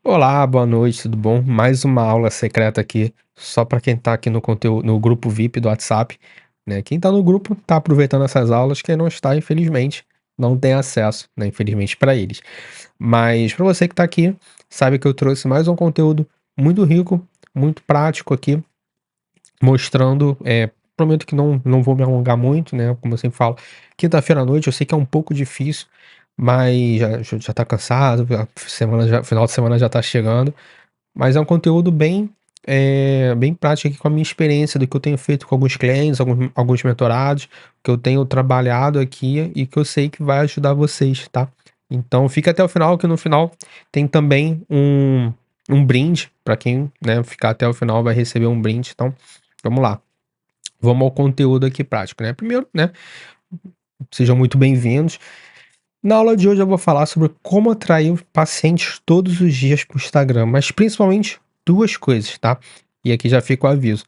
Olá, boa noite, tudo bom? Mais uma aula secreta aqui, só para quem tá aqui no grupo VIP do WhatsApp, né? Quem tá no grupo tá aproveitando essas aulas, quem não está, infelizmente, não tem acesso, né? Infelizmente para eles. Mas para você que tá aqui, sabe que eu trouxe mais um conteúdo muito rico, muito prático aqui, mostrando, prometo que não vou me alongar muito, né, como eu sempre falo, quinta-feira à noite eu sei que é um pouco difícil, mas já tá cansado, final de semana já tá chegando, mas é um conteúdo bem prático aqui com a minha experiência do que eu tenho feito com alguns clientes, alguns mentorados, que eu tenho trabalhado aqui e que eu sei que vai ajudar vocês, tá. Então fica até o final, que no final tem também um brinde para quem, né, ficar até o final vai receber um brinde, então vamos lá. Vamos ao conteúdo aqui prático, né. Primeiro, né, sejam muito bem-vindos. Na aula de hoje eu vou falar sobre como atrair pacientes todos os dias para o Instagram, mas principalmente 2 coisas, tá. E aqui já fica o aviso: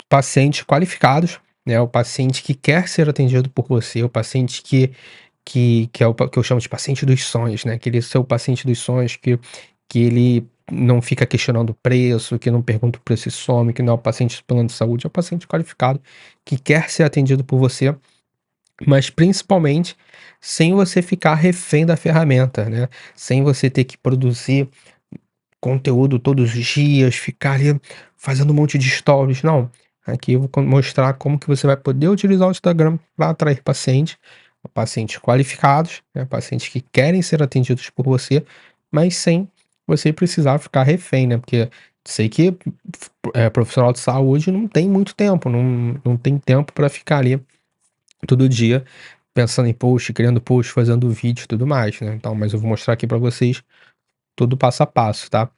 pacientes qualificados, né, o paciente que quer ser atendido por você, o paciente que é que eu chamo de paciente dos sonhos, né, aquele seu paciente dos sonhos que ele não fica questionando o preço, que não pergunta o preço e some, que não é o paciente do plano de saúde, é o paciente qualificado que quer ser atendido por você, mas principalmente sem você ficar refém da ferramenta, né, sem você ter que produzir conteúdo todos os dias, ficar ali fazendo um monte de stories, não. Aqui eu vou mostrar como que você vai poder utilizar o Instagram para atrair pacientes qualificados, né, pacientes que querem ser atendidos por você, mas sem você precisar ficar refém, né, porque sei que profissional de saúde não tem muito tempo, não tem tempo para ficar ali todo dia pensando em post, criando post, fazendo vídeo e tudo mais, né. Então, mas eu vou mostrar aqui para vocês todo passo a passo, tá.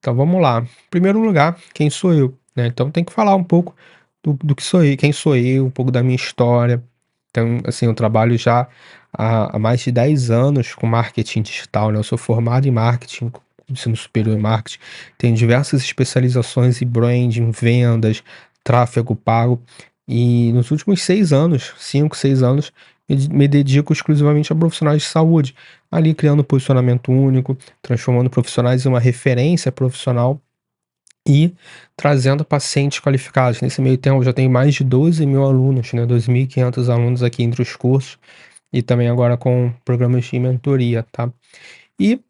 Então vamos lá. Em primeiro lugar, quem sou eu, né, então tem que falar um pouco do que sou eu, quem sou eu, um pouco da minha história. Então, assim, eu trabalho já há mais de 10 anos com marketing digital, né, eu sou formado em marketing, com ensino superior em marketing, tenho diversas especializações em branding, vendas, tráfego pago, e nos últimos 6 anos, 5, 6 anos, me dedico exclusivamente a profissionais de saúde, ali criando um posicionamento único, transformando profissionais em uma referência profissional e trazendo pacientes qualificados. Nesse meio tempo, eu já tenho mais de 12.000 alunos, né, 2.500 alunos aqui entre os cursos e também agora com programas de mentoria, tá. E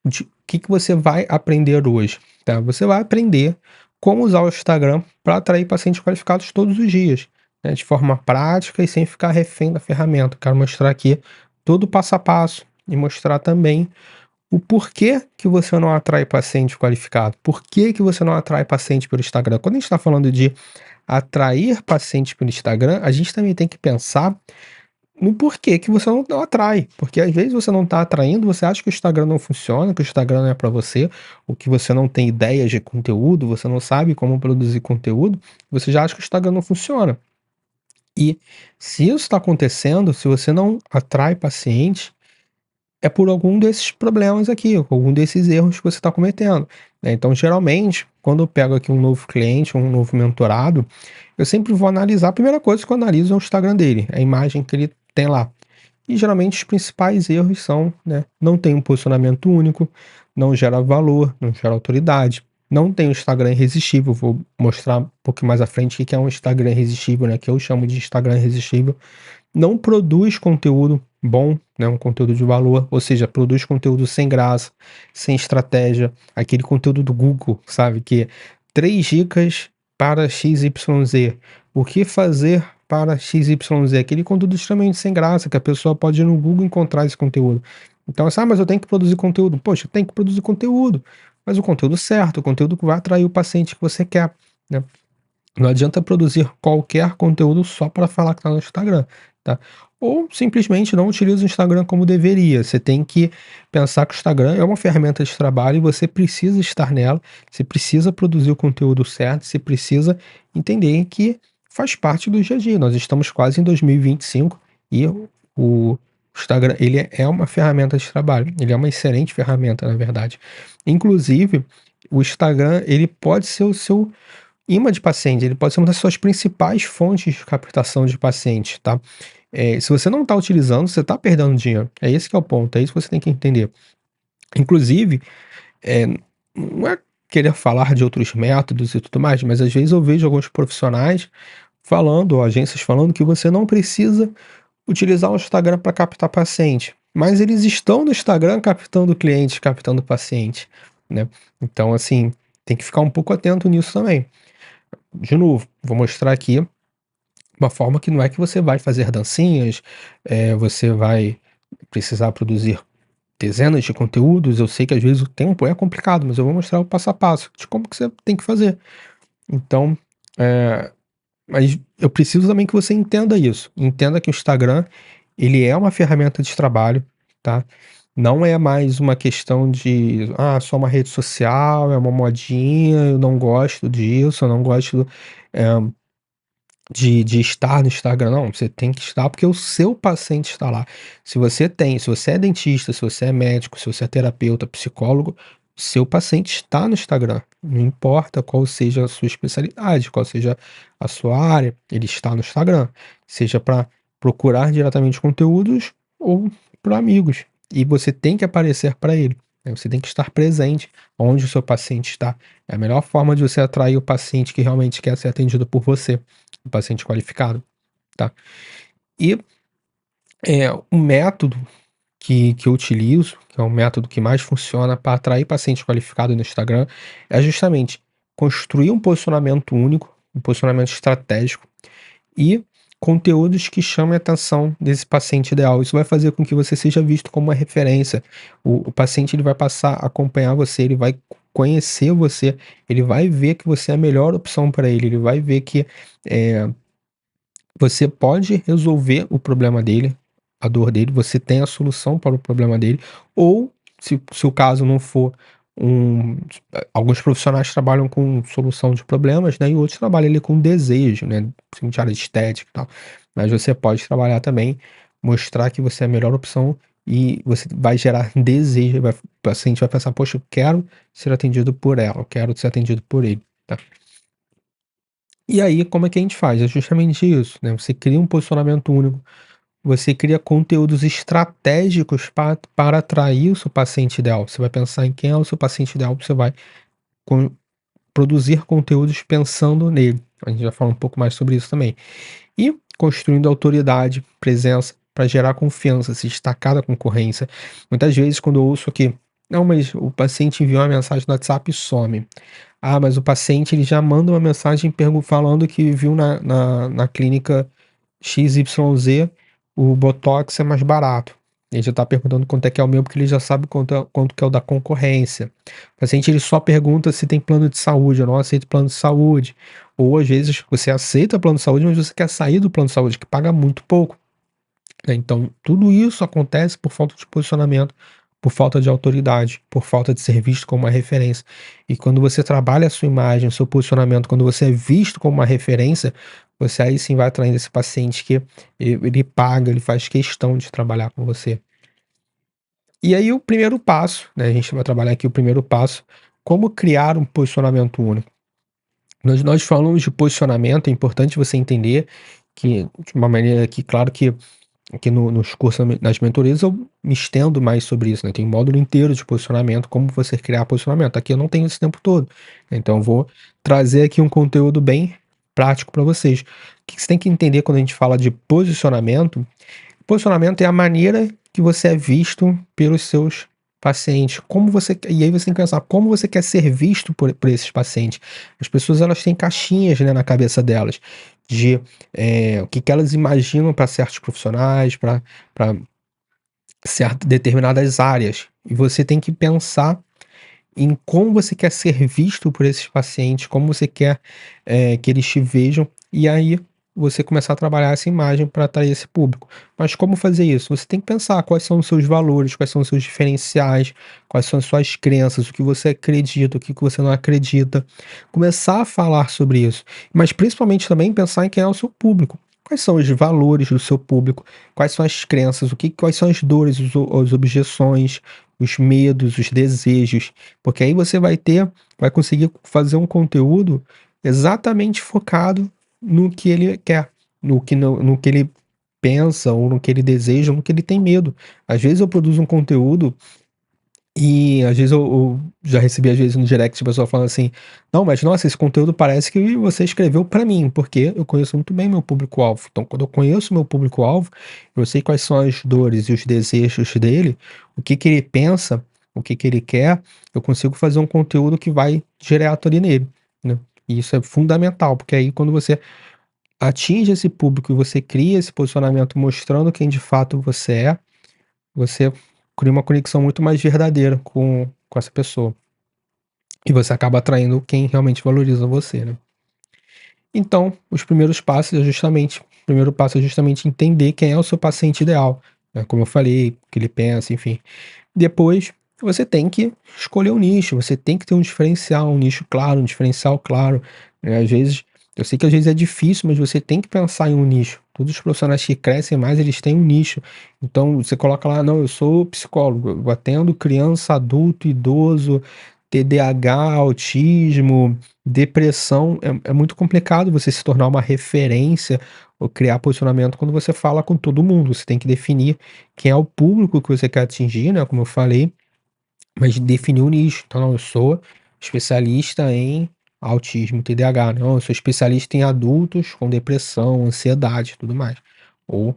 o que você vai aprender hoje, tá? Você vai aprender como usar o Instagram para atrair pacientes qualificados todos os dias, né, de forma prática e sem ficar refém da ferramenta. Quero mostrar aqui todo o passo a passo e mostrar também o porquê que você não atrai paciente qualificado, por que você não atrai paciente pelo Instagram. Quando a gente está falando de atrair paciente pelo Instagram, a gente também tem que pensar no porquê que você não atrai, porque às vezes você não está atraindo, você acha que o Instagram não funciona, que o Instagram não é para você, ou que você não tem ideias de conteúdo, você não sabe como produzir conteúdo, você já acha que o Instagram não funciona. E se isso está acontecendo, se você não atrai paciente, é por algum desses problemas aqui, algum desses erros que você está cometendo, né. Então, geralmente, quando eu pego aqui um novo cliente, um novo mentorado, eu sempre vou analisar, a primeira coisa que eu analiso é o Instagram dele, a imagem que ele tem lá. E geralmente os principais erros são, né, não tem um posicionamento único, não gera valor, não gera autoridade, não tem um Instagram irresistível. Vou mostrar um pouquinho mais à frente o que é um Instagram irresistível, né, que eu chamo de Instagram irresistível. Não produz conteúdo bom, né, um conteúdo de valor, ou seja, produz conteúdo sem graça, sem estratégia, aquele conteúdo do Google, sabe, que 3 dicas para XYZ, o que fazer para XYZ, aquele conteúdo extremamente sem graça, que a pessoa pode ir no Google encontrar esse conteúdo. Então assim: "Ah, mas eu tenho que produzir conteúdo". Poxa, tem que produzir conteúdo, mas o conteúdo certo, o conteúdo que vai atrair o paciente que você quer, né. Não adianta produzir qualquer conteúdo só para falar que está no Instagram, tá. Ou simplesmente não utiliza o Instagram como deveria, você tem que pensar que o Instagram é uma ferramenta de trabalho e você precisa estar nela, você precisa produzir o conteúdo certo, você precisa entender que faz parte do dia a dia. Nós estamos quase em 2025 e o Instagram, ele é uma ferramenta de trabalho, ele é uma excelente ferramenta, na verdade. Inclusive, o Instagram, ele pode ser o seu imã de paciente, ele pode ser uma das suas principais fontes de captação de pacientes, tá. Se você não está utilizando, você está perdendo dinheiro, é esse que é o ponto, é isso que você tem que entender. Inclusive, eh, não é querer falar de outros métodos e tudo mais, mas às vezes eu vejo alguns profissionais falando, ou agências falando que você não precisa utilizar o Instagram para captar paciente, mas eles estão no Instagram captando clientes, captando paciente, né. Então assim, tem que ficar um pouco atento nisso também. De novo, vou mostrar aqui uma forma que não é que você vai fazer dancinhas, você vai precisar produzir dezenas de conteúdos. Eu sei que às vezes o tempo é complicado, mas eu vou mostrar o passo a passo de como que você tem que fazer. Então, eh, mas eu preciso também que você entenda isso, entenda que o Instagram, ele é uma ferramenta de trabalho, tá. Não é mais uma questão de: "Ah, só uma rede social, é uma modinha, eu não gosto disso, eu não gosto, eh" de estar no Instagram, não, você tem que estar porque o seu paciente está lá. Se você é dentista, se você é médico, se você é terapeuta, psicólogo, seu paciente está no Instagram, não importa qual seja a sua especialidade, qual seja a sua área, ele está no Instagram, seja para procurar diretamente conteúdos ou para amigos, e você tem que aparecer para ele, né, você tem que estar presente onde o seu paciente está. É a melhor forma de você atrair o paciente que realmente quer ser atendido por você. Um paciente qualificado, tá. E, um método que eu utilizo, que é o método que mais funciona para atrair paciente qualificado no Instagram, é justamente construir um posicionamento único, um posicionamento estratégico e conteúdos que chamem a atenção desse paciente ideal. Isso vai fazer com que você seja visto como uma referência. O paciente ele vai passar a acompanhar você, ele vai conhecer você, ele vai ver que você é a melhor opção para ele, ele vai ver que, eh você pode resolver o problema dele, a dor dele, você tem a solução para o problema dele, ou se o caso não for um alguns profissionais trabalham com solução de problemas, né, e outros trabalham ali com desejo, né, principalmente área de estética e tal. Mas você pode trabalhar também, mostrar que você é a melhor opção e você vai gerar desejo, o paciente vai pensar: "Poxa, eu quero ser atendido por ela, eu quero ser atendido por ele", tá. E aí, como é que a gente faz? É justamente isso, né, você cria um posicionamento único, você cria conteúdos estratégicos para atrair o seu paciente ideal. Você vai pensar em quem é o seu paciente ideal, você vai con produzir conteúdos pensando nele. A gente vai falar um pouco mais sobre isso também. E construindo autoridade, presença, para gerar confiança, se destacar da concorrência. Muitas vezes quando eu ouço que: "Não, mas o paciente enviou uma mensagem no WhatsApp e some". Ah, mas o paciente ele já manda uma mensagem falando que viu na clínica XYZ o botox é mais barato. Ele já tá perguntando quanto é que é o meu, porque ele já sabe quanto que é o da concorrência. O paciente ele só pergunta se tem plano de saúde, eu não aceito plano de saúde. Ou às vezes você aceita plano de saúde, mas você quer sair do plano de saúde, que paga muito pouco. Né, então, tudo isso acontece por falta de posicionamento, por falta de autoridade, por falta de ser visto como uma referência. E quando você trabalha a sua imagem, o seu posicionamento, quando você é visto como uma referência, você aí sim vai atraindo esse paciente que ele paga, ele faz questão de trabalhar com você. E aí o primeiro passo, né, a gente vai trabalhar aqui o primeiro passo, como criar um posicionamento único. Nós falamos de posicionamento, é importante você entender que de uma maneira que claro que aqui nos cursos, nas mentorias, eu me estendo mais sobre isso, né, tem um módulo inteiro de posicionamento, como você criar posicionamento. Aqui eu não tenho esse tempo todo, então eu vou trazer aqui um conteúdo bem prático para vocês. O que que você tem que entender quando a gente fala de posicionamento. Posicionamento é a maneira que você é visto pelos seus pacientes, como você e aí você tem que pensar, como você quer ser visto por esses pacientes. As pessoas elas têm caixinhas, né, na cabeça delas, de, o que que elas imaginam para certos profissionais, para determinadas áreas, e você tem que pensar em como você quer ser visto por esses pacientes, como você quer, que eles te vejam, e aí você começar a trabalhar essa imagem para atrair esse público. Mas como fazer isso? Você tem que pensar quais são os seus valores, quais são os seus diferenciais, quais são as suas crenças, o que você acredita, o que que você não acredita. Começar a falar sobre isso, mas principalmente também pensar em quem é o seu público. Quais são os valores do seu público? Quais são as crenças? Quais são as dores, as objeções, os medos, os desejos? Porque aí você vai conseguir fazer um conteúdo exatamente focado no que ele quer, no que ele pensa ou no que ele deseja, no que ele tem medo. Às vezes eu produzo um conteúdo e às vezes já recebi às vezes no direct a pessoa falando assim: "Não, mas nossa, esse conteúdo parece que você escreveu pra mim", porque eu conheço muito bem meu público-alvo. Então quando eu conheço meu público-alvo, eu sei quais são as dores e os desejos dele, o que que ele pensa, o que que ele quer, eu consigo fazer um conteúdo que vai direto ali nele, né. E isso é fundamental, porque aí quando você atinge esse público e você cria esse posicionamento mostrando quem de fato você cria uma conexão muito mais verdadeira com essa pessoa. E você acaba atraindo quem realmente valoriza você, né. Então, os primeiros passos é justamente o primeiro passo é justamente entender quem é o seu paciente ideal, né, como eu falei, o que ele pensa, enfim. Depois, você tem que escolher um nicho, você tem que ter um diferencial, um nicho claro, um diferencial claro, né, às vezes eu sei que às vezes é difícil, mas você tem que pensar em um nicho. Todos os profissionais que crescem mais, eles têm um nicho. Então você coloca lá: "Não, eu sou psicólogo, eu atendo criança, adulto, idoso, TDAH, autismo, depressão". É muito complicado você se tornar uma referência ou criar posicionamento quando você fala com todo mundo. Você tem que definir quem é o público que você quer atingir, né, como eu falei, mas definir o nicho. Então, não, eu sou especialista em autismo, TDAH. Não, eu sou especialista em adultos com depressão, ansiedade, e tudo mais. Ou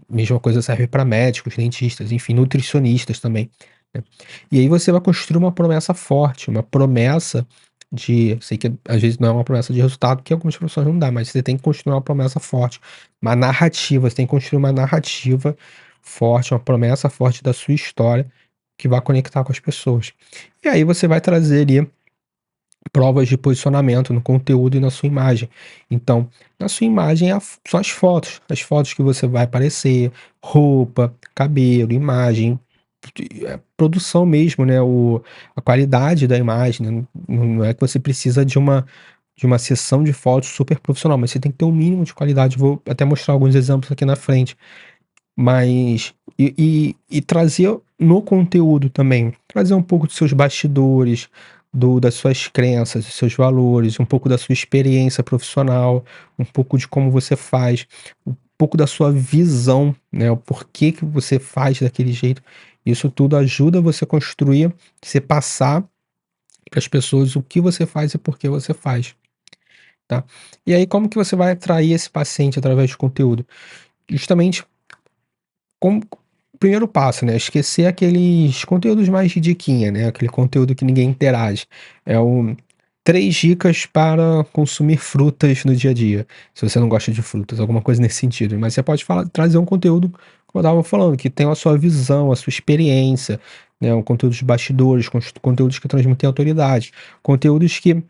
mesma coisa serve para médicos, dentistas, enfim, nutricionistas também, né. E aí você vai construir uma promessa forte, uma promessa de sei que às vezes não é uma promessa de resultado, que algumas pessoas não dá, mas você tem que construir uma promessa forte, uma narrativa, você tem que construir uma narrativa forte, uma promessa forte da sua história, que vai conectar com as pessoas. E aí você vai trazer ali provas de posicionamento no conteúdo e na sua imagem. Então, na sua imagem são as fotos que você vai aparecer, roupa, cabelo, imagem, produção mesmo, né, a qualidade da imagem, né, não é que você precisa de uma sessão de fotos super profissional, mas você tem que ter um mínimo de qualidade. Vou até mostrar alguns exemplos aqui na frente. Mas e trazer no conteúdo também, trazer um pouco dos seus bastidores, das suas crenças, dos seus valores, um pouco da sua experiência profissional, um pouco de como você faz, um pouco da sua visão, né, o porquê que você faz daquele jeito. Isso tudo ajuda você a construir, você passar para as pessoas o que você faz e por que você faz, tá. E aí como que você vai atrair esse paciente através de conteúdo? Justamente como primeiro passo, né, esquecer aqueles conteúdos mais de diquinha, né, aquele conteúdo que ninguém interage. É o 3 dicas para consumir frutas no dia a dia, se você não gosta de frutas, alguma coisa nesse sentido. Mas você pode trazer um conteúdo, como eu estava falando, que tenha a sua visão, a sua experiência, né, um conteúdo de bastidores, conteúdos que transmitem autoridade, conteúdos que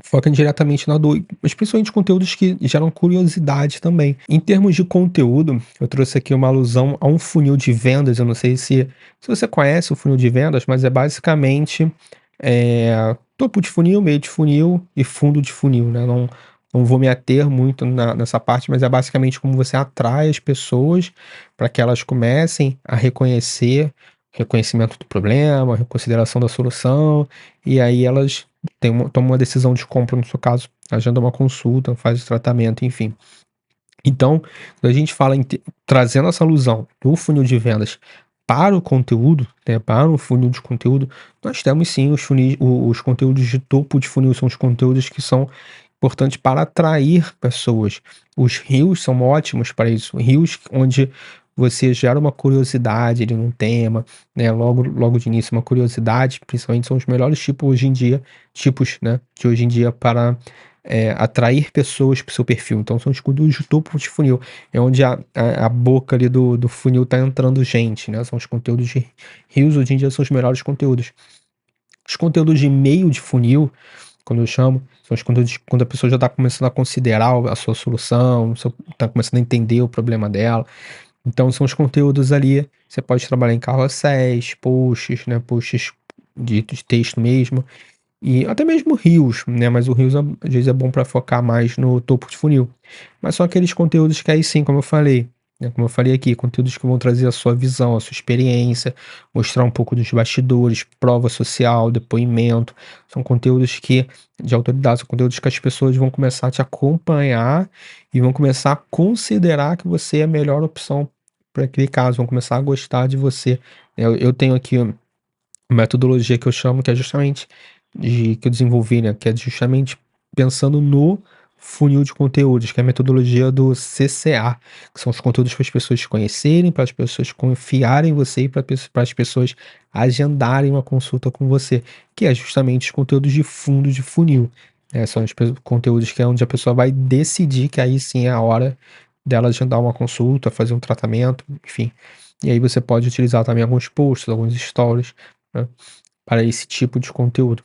focam diretamente na dor, mas principalmente conteúdos que geram curiosidade também. Em termos de conteúdo, eu trouxe aqui uma alusão a um funil de vendas, eu não sei se você conhece o funil de vendas, mas é basicamente, topo de funil, meio de funil e fundo de funil, né, não vou me ater muito nessa parte, mas é basicamente como você atrai as pessoas para que elas comecem a reconhecimento do problema, reconsideração da solução, e aí elas toma uma decisão de compra, no seu caso, agenda uma consulta, faz o tratamento, enfim. Então, quando a gente fala trazendo essa alusão do funil de vendas para o conteúdo, né, para o funil de conteúdo, nós temos sim os conteúdos de topo de funil, são os conteúdos que são importantes para atrair pessoas. Os reels são ótimos para isso, reels onde você gera uma curiosidade ali num tema, né, logo de início uma curiosidade, principalmente são os melhores tipos, né, de hoje em dia para atrair pessoas para o seu perfil. Então são os conteúdos de topo de funil, é onde a boca ali do funil tá entrando gente, né, são os conteúdos de reels hoje em dia são os melhores conteúdos. Os conteúdos de meio de funil, quando eu chamo, são os conteúdos quando a pessoa já está começando a considerar a sua solução, está começando a entender o problema dela. Então são os conteúdos ali, você pode trabalhar em carrosséis, posts, né, posts de texto mesmo, e até mesmo reels, né, mas o reels às vezes é bom para focar mais no topo de funil. Mas são aqueles conteúdos que aí sim, como eu falei, né, como eu falei aqui, conteúdos que vão trazer a sua visão, a sua experiência, mostrar um pouco dos bastidores, prova social, depoimento. São conteúdos de autoridade, são conteúdos que as pessoas vão começar a te acompanhar e vão começar a considerar que você é a melhor opção para aquele caso, vão começar a gostar de você. Eu tenho aqui metodologia que eu chamo, que é justamente que eu desenvolvi, né, que é justamente pensando no funil de conteúdos, que é a metodologia do CCA, que são os conteúdos para as pessoas te conhecerem, para as pessoas confiarem em você e para as pessoas agendarem uma consulta com você, que é justamente os conteúdos de fundo de funil. São os conteúdos que é onde a pessoa vai decidir que aí sim é a hora dela agendar uma consulta, fazer um tratamento, enfim. E aí você pode utilizar também alguns posts, alguns stories, né, para esse tipo de conteúdo.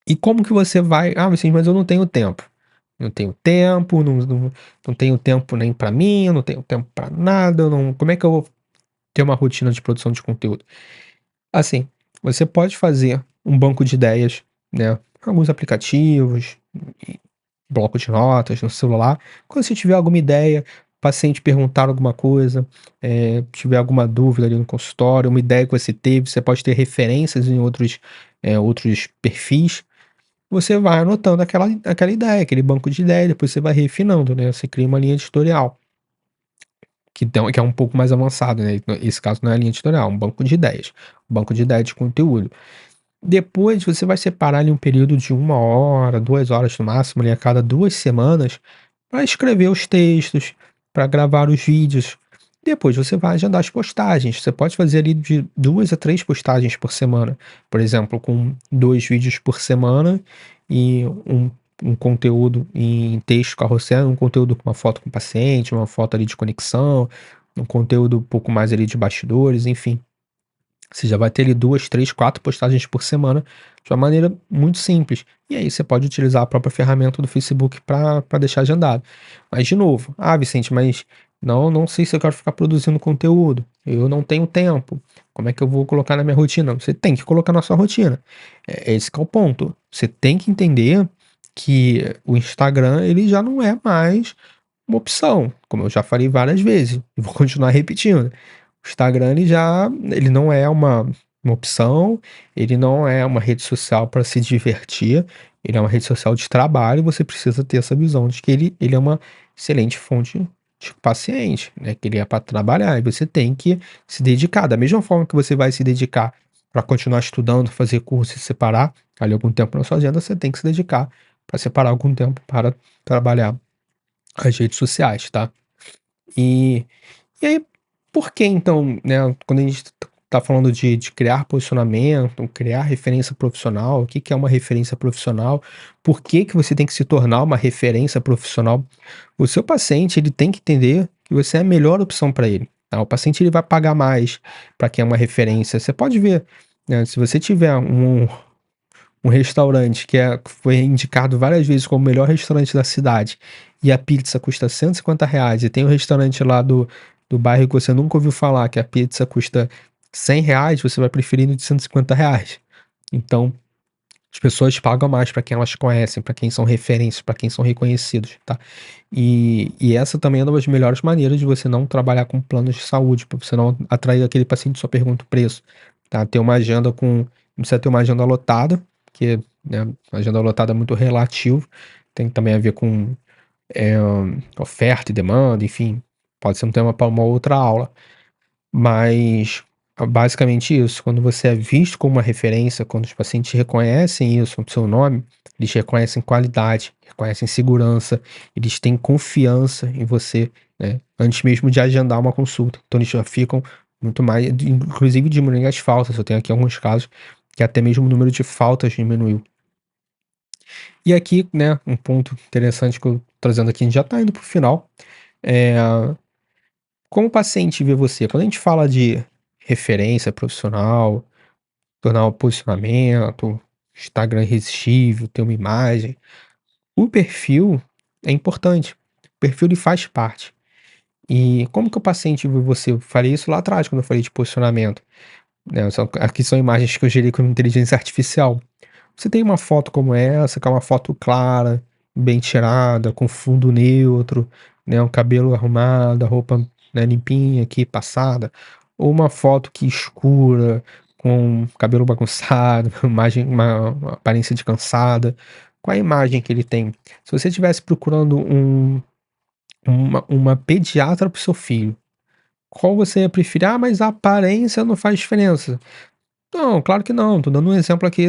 E como que você vai: "Ah, sim, mas eu não tenho tempo". Não tenho tempo, não tenho tempo nem para mim, eu não tenho tempo para nada, eu não como é que eu vou ter uma rotina de produção de conteúdo? Assim, você pode fazer um banco de ideias, né, alguns aplicativos, e bloco de notas no celular. Quando você tiver alguma ideia, paciente perguntar alguma coisa, tiver alguma dúvida ali no consultório, uma ideia que você teve, você pode ter referências em outros perfis, você vai anotando aquela ideia, aquele banco de ideia, depois você vai refinando, né, você cria uma linha editorial, que é um pouco mais avançado, né, esse caso não é linha editorial, é um banco de ideias, um banco de ideias de conteúdo. Depois você vai separar ali um período de 1 hora, 2 horas no máximo, ali a cada 2 semanas, para escrever os textos, para gravar os vídeos. Depois você vai agendar as postagens. Você pode fazer ali de 2 a 3 postagens por semana. Por exemplo, com 2 vídeos por semana e um conteúdo em texto carrossel, um conteúdo com uma foto com o paciente, uma foto ali de conexão, um conteúdo um pouco mais ali de bastidores, enfim. Você já vai ter ali 2, 3, 4 postagens por semana, de uma maneira muito simples. E aí você pode utilizar a própria ferramenta do Facebook para deixar agendado. Mas de novo: "Ah, Vicente, mas não sei se eu quero ficar produzindo conteúdo, eu não tenho tempo, como é que eu vou colocar na minha rotina?". Você tem que colocar na sua rotina. Esse que é o ponto. Você tem que entender que o Instagram, ele já não é mais uma opção, como eu já falei várias vezes, e vou continuar repetindo. O Instagram ele não é uma opção, ele não é uma rede social para se divertir, ele é uma rede social de trabalho e você precisa ter essa visão de que ele é uma excelente fonte de paciente, né, que ele é para trabalhar e você tem que se dedicar. Da mesma forma que você vai se dedicar para continuar estudando, fazer curso e separar ali algum tempo na sua agenda, você tem que se dedicar para separar algum tempo para trabalhar as redes sociais, tá? E e aí, por que então, né, quando a gente tá falando de criar posicionamento, criar referência profissional, o que que é uma referência profissional? Por que que você tem que se tornar uma referência profissional? O seu paciente, ele tem que entender que você é a melhor opção para ele, tá? O paciente, ele vai pagar mais para quem é uma referência. Você pode ver, né, se você tiver um restaurante que foi indicado várias vezes como o melhor restaurante da cidade, e a pizza custa R$ 150, e tem um restaurante lá do bairro que você nunca ouviu falar, que a pizza custa R$ 100, você vai preferir no de R$ 150. Então, as pessoas pagam mais para quem elas conhecem, para quem são referências, para quem são reconhecidos, tá? E essa também é uma das melhores maneiras de você não trabalhar com planos de saúde, para você não atrair aquele paciente que só pergunta o preço, tá? Ter uma agenda com Não precisa ter uma agenda lotada, que, né, a agenda lotada é muito relativo, tem também a ver com, eh, oferta e demanda, enfim, pode ser um tema para uma outra aula. Mas, basicamente isso, quando você é visto como uma referência, quando os pacientes reconhecem isso no seu nome, eles reconhecem qualidade, reconhecem segurança, eles têm confiança em você, né, antes mesmo de agendar uma consulta. Então eles já ficam muito mais, inclusive diminuem as faltas, eu tenho aqui alguns casos que até mesmo o número de faltas diminuiu. E aqui, né, um ponto interessante que eu tô trazendo aqui, a gente já tá indo para o final, eh como o paciente vê você? Quando a gente fala de referência profissional, tornar o posicionamento, Instagram irresistível, ter uma imagem, o perfil é importante. O perfil ele faz parte. E como que o paciente vê você? Eu falei isso lá atrás quando eu falei de posicionamento, né? Aqui são imagens que eu gerei com inteligência artificial. Você tem uma foto como essa, que é uma foto clara, bem tirada, com fundo neutro, né, um cabelo arrumado, a roupa, né, limpinha aqui, passada, ou uma foto que escura, com cabelo bagunçado, uma aparência de cansada. Qual é a imagem que ele tem? Se você estivesse procurando uma pediatra para o seu filho, qual você ia preferir? "Ah, mas a aparência não faz diferença". Não, claro que não, tô dando um exemplo aqui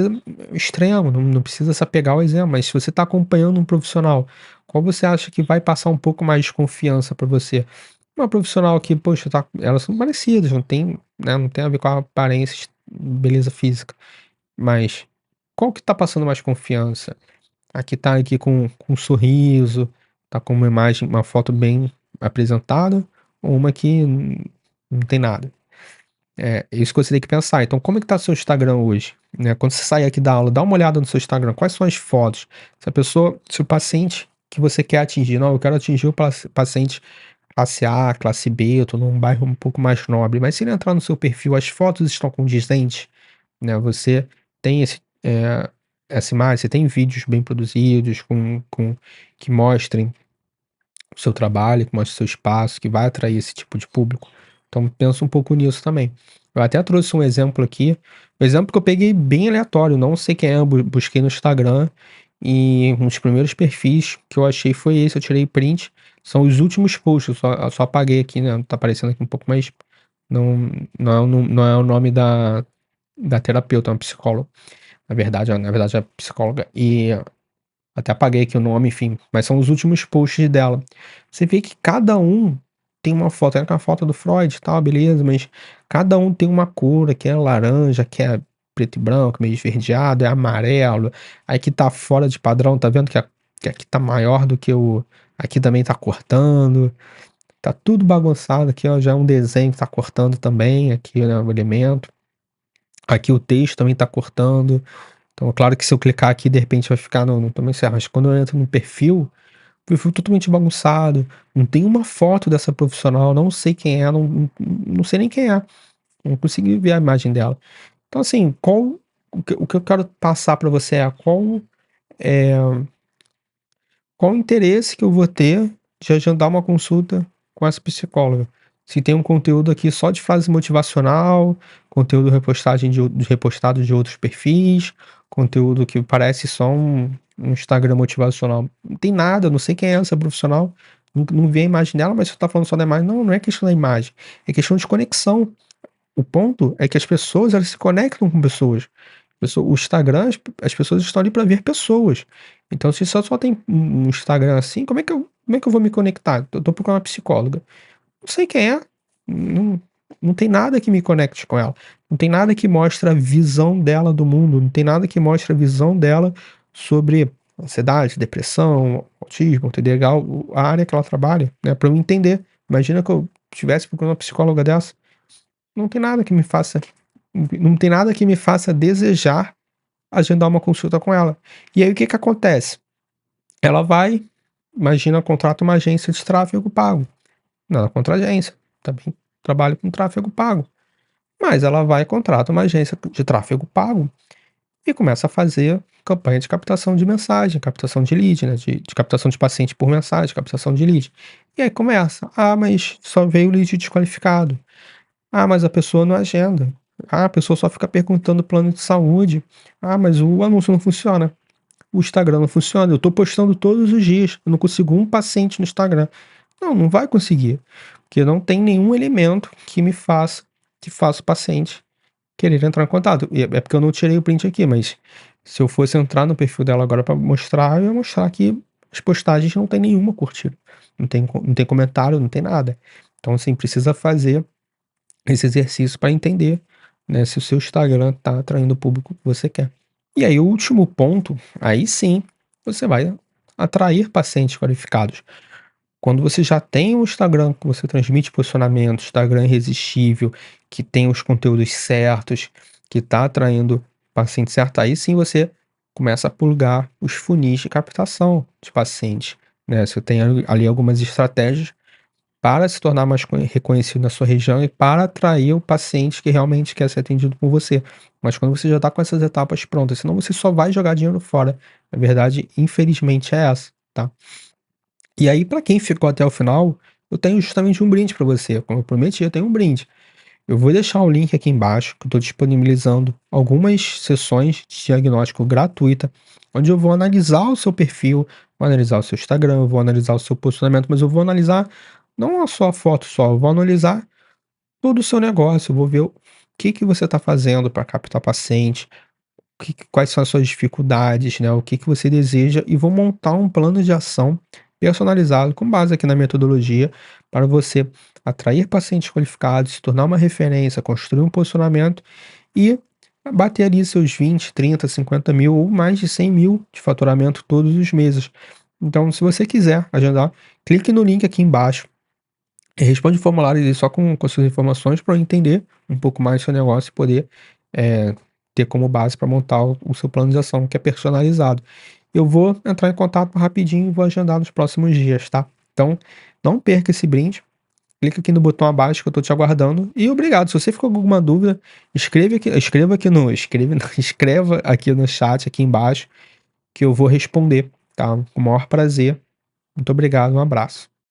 extremo, não precisa se apegar ao exemplo, mas se você tá acompanhando um profissional, qual você acha que vai passar um pouco mais de confiança pra você? Uma profissional que, poxa, elas são parecidas, não tem, né, não tem a ver com a aparência, beleza física, mas qual que tá passando mais confiança? A que tá aqui com um sorriso, tá com uma imagem, uma foto bem apresentada, ou uma que não tem nada? É isso que você tem que pensar. Então, como é que tá seu Instagram hoje? Né? Quando você sair aqui da aula, dá uma olhada no seu Instagram. Quais são as fotos? Se o paciente que você quer atingir, não, eu quero atingir o paciente classe A, classe B, eu tô num bairro um pouco mais nobre, mas se ele entrar no seu perfil, as fotos estão condizentes, né? Você tem essa imagem, você tem vídeos bem produzidos que mostrem o seu trabalho, que mostre o seu espaço, que vai atrair esse tipo de público. Então pensa um pouco nisso também. Eu até trouxe um exemplo aqui, um exemplo que eu peguei bem aleatório, não sei quem é, eu busquei no Instagram e um dos primeiros perfis que eu achei foi esse, eu tirei print, são os últimos posts, eu só apaguei aqui, né, tá aparecendo aqui um pouco, mas não, não é o nome da terapeuta, é uma psicóloga, na verdade é psicóloga, e até apaguei aqui o nome, enfim, mas são os últimos posts dela. Você vê que cada um tem uma foto, é com a foto do Freud e tal, beleza, mas cada um tem uma cor, aqui é laranja, aqui é preto e branco, meio esverdeado, é amarelo, aí que tá fora de padrão, tá vendo que aqui tá maior do que o. Aqui também tá cortando, tá tudo bagunçado, aqui ó, já é um desenho que tá cortando também, aqui né, o elemento. Aqui o texto também tá cortando. Então, é claro que se eu clicar aqui, de repente vai ficar no tamanho certo, mas quando eu entro no perfil totalmente bagunçado, não tem uma foto dessa profissional, não sei quem é, não sei nem quem é, não consegui ver a imagem dela. Então, assim, o que eu quero passar para você é qual o interesse que eu vou ter de agendar uma consulta com essa psicóloga? Se tem um conteúdo aqui só de frase motivacional, conteúdo repostado de outros perfis, conteúdo que parece só um Instagram motivacional. Não tem nada, não sei quem é essa profissional, não vi a imagem dela, mas você tá falando só da imagem. Não, não é questão da imagem, é questão de conexão. O ponto é que as pessoas, elas se conectam com pessoas. O Instagram, as pessoas estão ali para ver pessoas. Então, se só tem um Instagram assim, como é que eu vou me conectar? Eu tô procurando uma psicóloga. Não sei quem é. Não, não tem nada que me conecte com ela. Não tem nada que mostre a visão dela do mundo. Não tem nada que mostre a visão dela sobre ansiedade, depressão, autismo, TDAH, a área que ela trabalha, né? Para eu entender. Imagina que eu estivesse procurando uma psicóloga dessa. Não tem nada que me faça não tem nada que me faça desejar agendar uma consulta com ela. E aí o que que acontece? Ela vai, imagina, contrata uma agência de tráfego pago. Nada contra a agência, também trabalho com tráfego pago. Mas ela vai e contrata uma agência de tráfego pago e começa a fazer campanha de captação de mensagem, captação de lead, né? De captação de paciente por mensagem, captação de lead. E aí começa, mas só veio lead desqualificado. Mas a pessoa não agenda. A pessoa só fica perguntando plano de saúde. Mas o anúncio não funciona. O Instagram não funciona. Eu tô postando todos os dias. Eu não consigo um paciente no Instagram. Não, não vai conseguir. Porque não tem nenhum elemento que faça o paciente querer entrar em contato. E é porque eu não tirei o print aqui, mas se eu fosse entrar no perfil dela agora para mostrar, eu ia mostrar que as postagens não tem nenhuma curtida. Não tem comentário, não tem nada. Então, assim, precisa fazer esse exercício para entender, né, se o seu Instagram está atraindo o público que você quer. E aí, o último ponto, aí sim, você vai atrair pacientes qualificados. Quando você já tem um Instagram que você transmite posicionamento, Instagram irresistível, que tem os conteúdos certos, que está atraindo paciente certo, aí sim você começa a plugar os funis de captação de pacientes, né? Você tem ali algumas estratégias para se tornar mais reconhecido na sua região e para atrair o paciente que realmente quer ser atendido por você. Mas quando você já está com essas etapas prontas, senão você só vai jogar dinheiro fora. A verdade, infelizmente, é essa, tá? E aí, para quem ficou até o final, eu tenho justamente um brinde para você. Como eu prometi, eu tenho um brinde. Eu vou deixar o link aqui embaixo, que eu estou disponibilizando algumas sessões de diagnóstico gratuita, onde eu vou analisar o seu perfil, vou analisar o seu Instagram, eu vou analisar o seu posicionamento, mas eu vou analisar não a sua foto só, eu vou analisar todo o seu negócio, eu vou ver que você está fazendo para captar paciente, quais são as suas dificuldades, né, o que você deseja, e vou montar um plano de ação personalizado com base aqui na metodologia para você atrair pacientes qualificados, se tornar uma referência, construir um posicionamento e bater ali seus 20, 30, 50 mil ou mais de 100 mil de faturamento todos os meses. Então, se você quiser agendar, clique no link aqui embaixo e responde o formulário ali só com suas informações para eu entender um pouco mais do seu negócio e poder eh, ter como base para montar o seu plano de ação, que é personalizado. Eu vou entrar em contato rapidinho e vou agendar nos próximos dias, tá? Então, não perca esse brinde. Clica aqui no botão abaixo que eu tô te aguardando. E obrigado. Se você ficou com alguma dúvida, escreva aqui no chat aqui embaixo que eu vou responder, tá? Com o maior prazer. Muito obrigado, um abraço.